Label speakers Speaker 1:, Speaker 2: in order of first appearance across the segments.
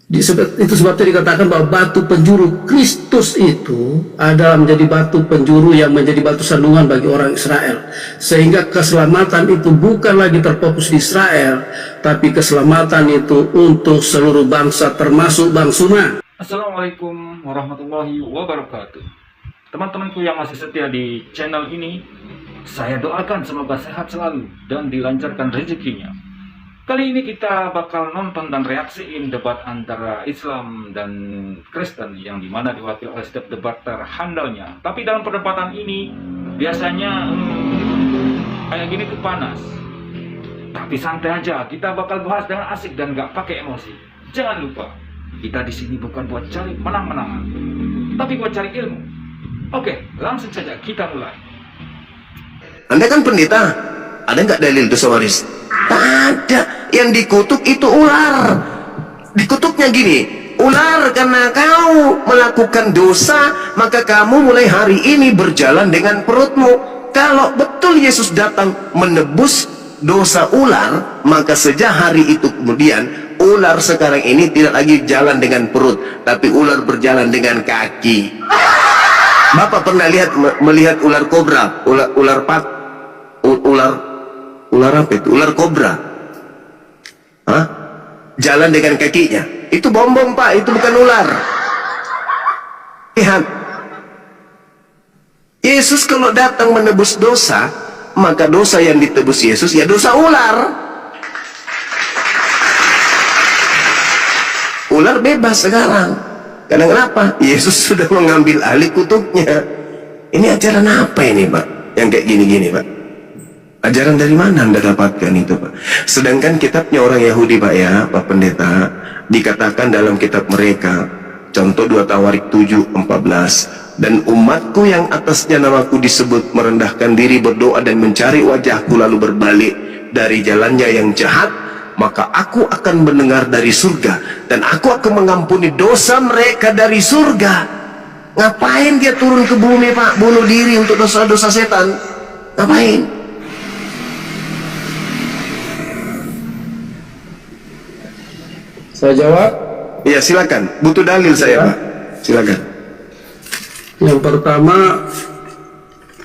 Speaker 1: Itu sebabnya dikatakan bahwa batu penjuru Kristus itu adalah menjadi batu penjuru yang menjadi batu sandungan bagi orang Israel, sehingga keselamatan itu bukan lagi terfokus di Israel, tapi keselamatan itu untuk seluruh bangsa termasuk bangsa.
Speaker 2: Assalamualaikum warahmatullahi wabarakatuh. Teman-temanku yang masih setia di channel ini, saya doakan semoga sehat selalu dan dilancarkan rezekinya. Kali ini kita bakal nonton dan reaksiin debat antara Islam dan Kristen yang dimana diwakili oleh setiap debater handalnya. Tapi dalam perdebatan ini biasanya kayak gini tuh panas. Tapi santai aja, kita bakal bahas dengan asik dan gak pakai emosi. Jangan lupa, kita di sini bukan buat cari menang-menangan, tapi buat cari ilmu. Oke, langsung saja kita mulai.
Speaker 3: Anda kan pendeta, ada nggak dalil dosa waris? Tak ada. Yang dikutuk itu ular. Dikutuknya gini, ular, karena kau melakukan dosa, maka kamu mulai hari ini berjalan dengan perutmu. Kalau betul Yesus datang menebus dosa ular, maka sejak hari itu kemudian ular sekarang ini tidak lagi jalan dengan perut, tapi ular berjalan dengan kaki. Bapak pernah melihat ular kobra, ular apa itu? Ular kobra. Hah? Jalan dengan kakinya. Itu bombong, Pak, itu bukan ular. Lihat. Yesus kalau datang menebus dosa, maka dosa yang ditebus Yesus ya dosa ular. Ular bebas sekarang. Karena kenapa? Yesus sudah mengambil alih kutuknya. Ini ajaran apa ini, Pak? Yang kayak gini-gini, Pak? Ajaran dari mana Anda dapatkan itu, Pak? Sedangkan kitabnya orang Yahudi, Pak, ya, Pak Pendeta, dikatakan dalam kitab mereka, contoh 2 Tawarik 7:14, dan umatku yang atasnya namaku disebut merendahkan diri, berdoa dan mencari wajahku lalu berbalik dari jalannya yang jahat, maka aku akan mendengar dari surga dan aku akan mengampuni dosa mereka dari surga. Ngapain dia turun ke bumi, Pak? Bunuh diri untuk dosa-dosa setan? Ngapain?
Speaker 1: Saya jawab.
Speaker 3: Iya, silakan. Butuh dalil saya, Pak. Silakan.
Speaker 1: Yang pertama,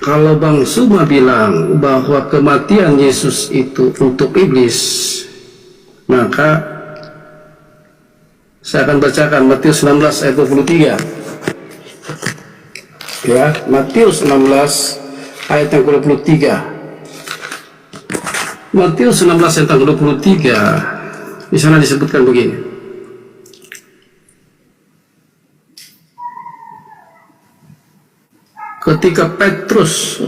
Speaker 1: kalau Bang Suma bilang bahwa kematian Yesus itu untuk iblis, maka saya akan bacakan Matius 19 ayat 23. Ya, Matius 16 ayat yang ke-23. Matius 16 ayat yang ke-23. Di sana disebutkan begini. Ketika Petrus,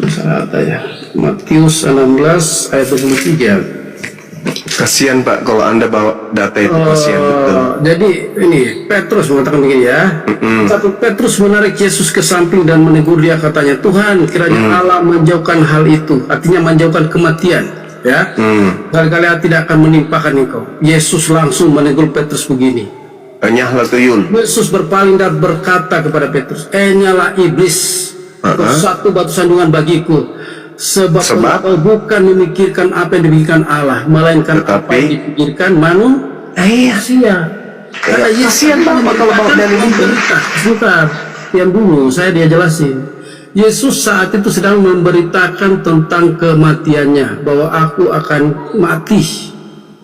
Speaker 1: Matius 16 ayat 23.
Speaker 3: Kasihan, Pak, kalau Anda bawa data itu, kasihan betul.
Speaker 1: Jadi ini Petrus mengatakan begini, ya. Satu Petrus menarik Yesus ke samping dan menegur dia, katanya, Tuhan, kiranya Allah menjauhkan hal itu, artinya menjauhkan kematian, ya. Kali-kali tidak akan menimpakan engkau. Yesus langsung menegur Petrus begini.
Speaker 3: Nyahlah tuyul.
Speaker 1: Yesus berpaling dan berkata kepada Petrus, nyala iblis, satu batu sandungan bagiku, sebab engkau bukan memikirkan apa yang dipikirkan Allah, melainkan apa yang dipikirkan manusia. Karena Yesus kalau bawa dari berita, bukan yang dulu dia jelasin. Yesus saat itu sedang memberitakan tentang kematiannya, bahwa aku akan mati.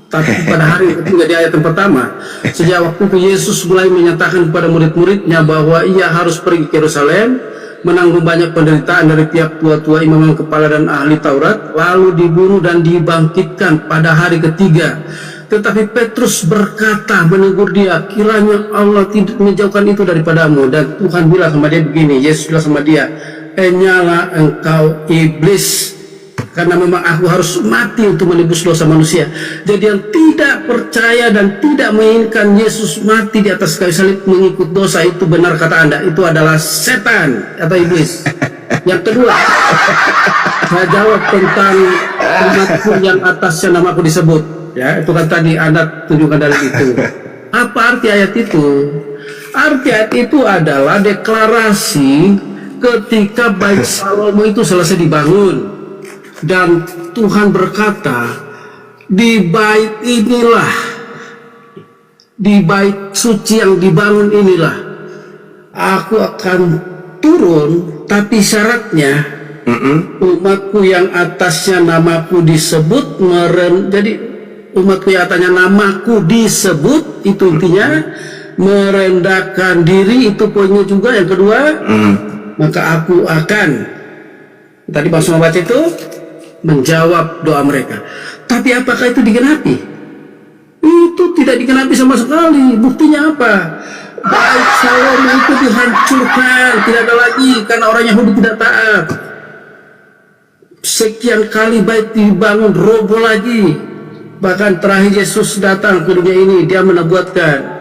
Speaker 1: Tapi pada hari ketiga, di ayat yang pertama, sejak waktu itu Yesus mulai menyatakan kepada murid-muridnya bahwa ia harus pergi ke Yerusalem, menanggung banyak penderitaan dari pihak tua-tua, imam kepala dan ahli Taurat, lalu dibunuh dan dibangkitkan pada hari ketiga. Tetapi Petrus berkata, menegur dia, kiranya Allah tidak menjauhkan itu daripadamu. Dan Tuhan bilang sama dia begini, Yesus bilang sama dia, nyala engkau iblis, karena memang aku harus mati untuk menebus dosa manusia. Jadi yang tidak percaya dan tidak menginginkan Yesus mati di atas kayu salib mengikut dosa, itu benar kata Anda, itu adalah setan atau iblis. Yang kedua, saya jawab tentang umatku yang atasnya namaku disebut, ya, itu kan tadi Anda tunjukkan dari itu. Apa arti ayat itu? Arti ayat itu adalah deklarasi ketika Bait Salomo itu selesai dibangun, dan Tuhan berkata, di bait inilah di bait suci yang dibangun inilah aku akan turun, tapi syaratnya umatku yang atasnya namaku disebut jadi umatku yang atasnya namaku disebut, itu intinya merendahkan diri, itu poinnya juga yang kedua. Maka aku akan, tadi Bang Suma baca itu, menjawab doa mereka. Tapi apakah itu digenapi? Itu tidak digenapi sama sekali. Buktinya apa? Bait Salomo itu dihancurkan, tidak ada lagi karena orang Yahudi tidak taat. Sekian kali bait dibangun, roboh lagi. Bahkan terakhir Yesus datang ke dunia ini, dia menubuatkan.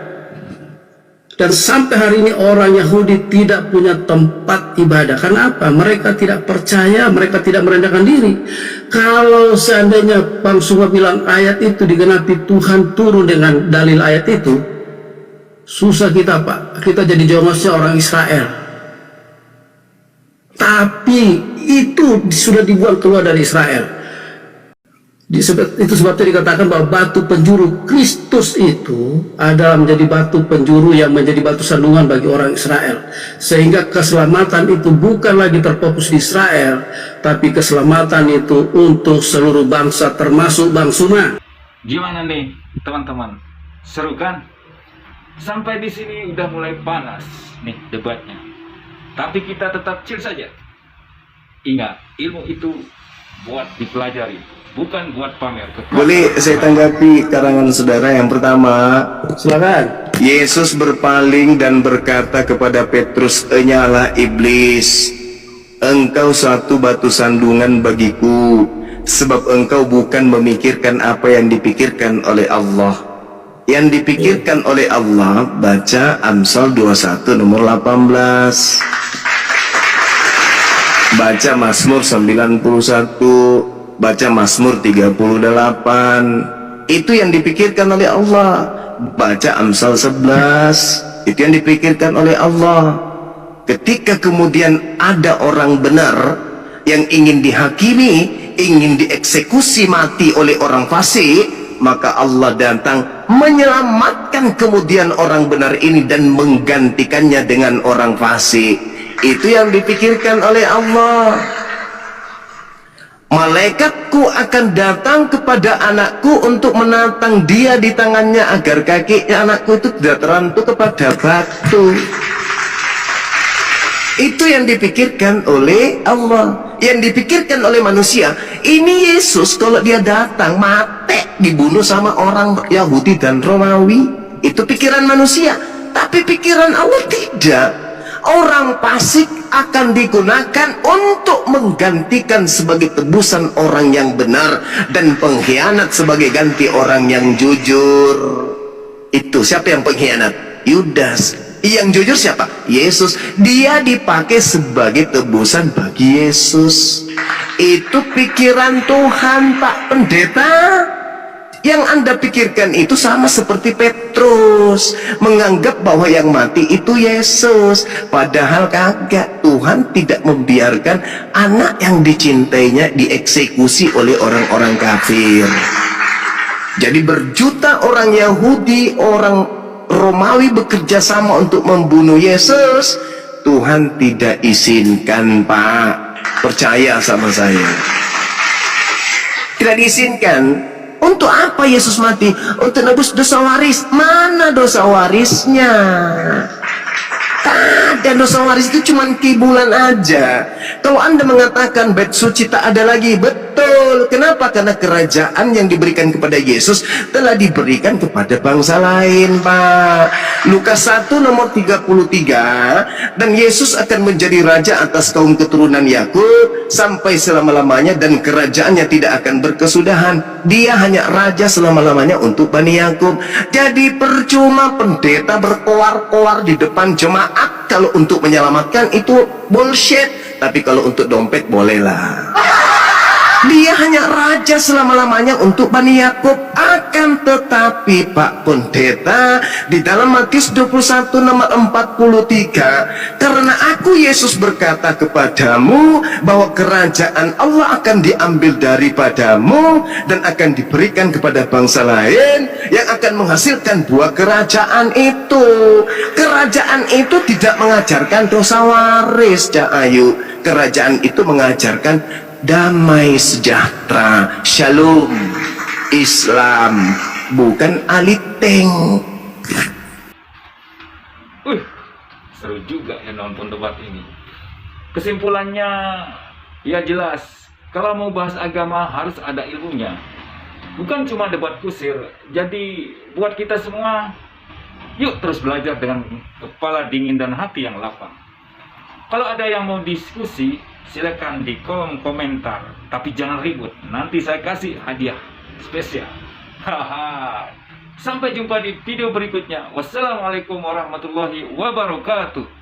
Speaker 1: Dan sampai hari ini orang Yahudi tidak punya tempat ibadah. Karena apa? Mereka tidak percaya, mereka tidak merendahkan diri. Kalau seandainya Bang Suma bilang ayat itu digenapi, Tuhan turun dengan dalil ayat itu, susah kita Pak. Kita jadi jongosnya orang Israel. Tapi itu sudah dibuang keluar dari Israel. Itu sebabnya dikatakan bahwa batu penjuru Kristus itu adalah menjadi batu penjuru yang menjadi batu sandungan bagi orang Israel. Sehingga keselamatan itu bukan lagi terfokus di Israel, tapi keselamatan itu untuk seluruh bangsa termasuk Bang Suma.
Speaker 2: Gimana nih teman-teman? Seru kan? Sampai di sini udah mulai panas nih debatnya. Tapi kita tetap chill saja. Ingat, ilmu itu buat dipelajari, bukan buat pamer.
Speaker 3: Boleh saya tanggapi karangan saudara yang pertama?
Speaker 1: Silakan.
Speaker 3: Yesus berpaling dan berkata kepada Petrus, "Enyalah iblis, engkau satu batu sandungan bagiku, sebab engkau bukan memikirkan apa yang dipikirkan oleh Allah." Yang dipikirkan oleh Allah, baca Amsal 21 nomor 18. Baca Mazmur 91, baca Mazmur 38. Itu yang dipikirkan oleh Allah. Baca Amsal 11, itu yang dipikirkan oleh Allah. Ketika kemudian ada orang benar yang ingin dihakimi, ingin dieksekusi mati oleh orang fasik, maka Allah datang menyelamatkan kemudian orang benar ini dan menggantikannya dengan orang fasik. Itu yang dipikirkan oleh Allah. Malaikatku akan datang kepada anakku untuk menantang dia di tangannya agar kaki anakku itu tidak terantuk kepada batu. Itu yang dipikirkan oleh Allah. Yang dipikirkan oleh manusia, ini Yesus kalau dia datang mati dibunuh sama orang Yahudi dan Romawi. Itu pikiran manusia. Tapi pikiran Allah tidak. Orang fasik akan digunakan untuk menggantikan sebagai tebusan orang yang benar, dan pengkhianat sebagai ganti orang yang jujur. Itu siapa yang pengkhianat? Yudas. Yang jujur siapa? Yesus. Dia dipakai sebagai tebusan bagi Yesus. Itu pikiran Tuhan, Pak Pendeta. Yang Anda pikirkan itu sama seperti Petrus, menganggap bahwa yang mati itu Yesus, padahal kagak. Tuhan tidak membiarkan anak yang dicintainya dieksekusi oleh orang-orang kafir. Jadi berjuta orang Yahudi, orang Romawi bekerja sama untuk membunuh Yesus. Tuhan tidak izinkan, Pak. Percaya sama saya. Tidak diizinkan. Untuk apa Yesus mati? Untuk nebus dosa waris. Mana dosa warisnya? Dan dosa waris itu cuma kibulan aja. Kalau Anda mengatakan bait suci tak ada lagi, betul. Kenapa? Karena kerajaan yang diberikan kepada Yesus telah diberikan kepada bangsa lain, Pak. Lukas 1 nomor 33. Dan Yesus akan menjadi raja atas kaum keturunan Yakub sampai selama-lamanya, dan kerajaannya tidak akan berkesudahan. Dia hanya raja selama-lamanya untuk Bani Yakub. Jadi percuma pendeta berkoar-koar di depan jemaat. Kalau untuk menyelamatkan itu bullshit, tapi kalau untuk dompet bolehlah. Dia hanya raja selama-lamanya untuk Bani Yakub. Akan tetapi Pak Pendeta, di dalam Matius 21 nomor 43, karena aku Yesus berkata kepadamu bahwa kerajaan Allah akan diambil daripadamu dan akan diberikan kepada bangsa lain yang akan menghasilkan buah kerajaan itu. Kerajaan itu tidak mengajarkan dosa waris, Cak Ayu. Kerajaan itu mengajarkan damai sejahtera, shalom, Islam, bukan aliteng.
Speaker 2: Seru juga ya nonton debat ini. Kesimpulannya ya jelas, kalau mau bahas agama harus ada ilmunya, bukan cuma debat kusir. Jadi buat kita semua, yuk terus belajar dengan kepala dingin dan hati yang lapang. Kalau ada yang mau diskusi, silakan di kolom komentar, tapi jangan ribut, nanti saya kasih hadiah spesial. Haha. Sampai jumpa di video berikutnya. Wassalamualaikum warahmatullahi wabarakatuh.